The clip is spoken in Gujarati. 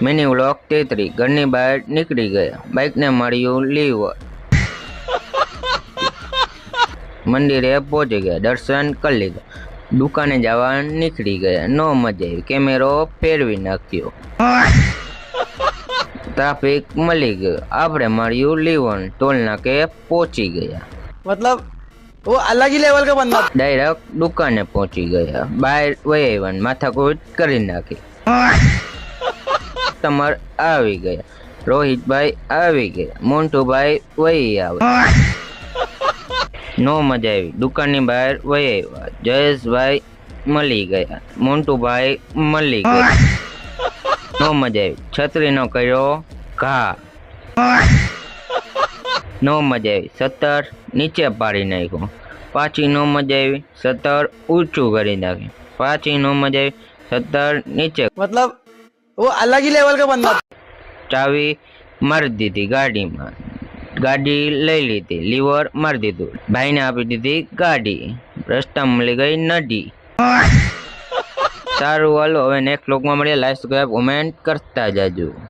મિની વ્લોગ 33 ઘરની બહાર નીકળી ગયા, બાઇકને મળ્યું લીવર, મંદિરે પહોંચી ગયા, દર્શન કરી લીધા, દુકાને જવા નીકળી ગયા, નો મજા આવી, કેમેરો ફેરવી નાખ્યો, ટ્રાફિક મળી ગયો, આપણે મળ્યું લીવર, ટોલ નાકે પહોંચી ગયા, मतलब वो अलग ही लेवल का बंदा। ડાયરેક્ટ દુકાને પહોંચી ગયા, બહાર વહી માથાકૂટ કરી નાખી, કસ્ટમર આવી ગયા, રોહિતભાઈ આવી ગયા, મોન્ટુભાઈ વહી આવે, નો મજા આવી, દુકાનની બહાર વહી આવ્યા, જયેશભાઈ મળી ગયા, મોન્ટુભાઈ મળી ગયા, નો મજા આવી, છત્રીનો કર્યો ઘા, નો મજા આવી, 17 નીચે પાડી નાખ્યો, પાછી નો મજા આવી, 17 ઊંચું કરી નાખ્યું, પાછી નો મજા આવી, 17 નીચે, मतलब वो अलग ही लेवल का बंदा। ચાવી મારી દીધી ગાડીમાં, ગાડી લઈ લીધી, લીવર મારી દીધું, ભાઈને આપી દીધી ગાડી, રસ્તામાં મળી ગઈ નદી. સારું હાલો, હવે નેક્સ્ટ વ્લોગમાં મળીએ, લાઈક સબસ્ક્રાઇબ કોમેન્ટ કરતા જાજો.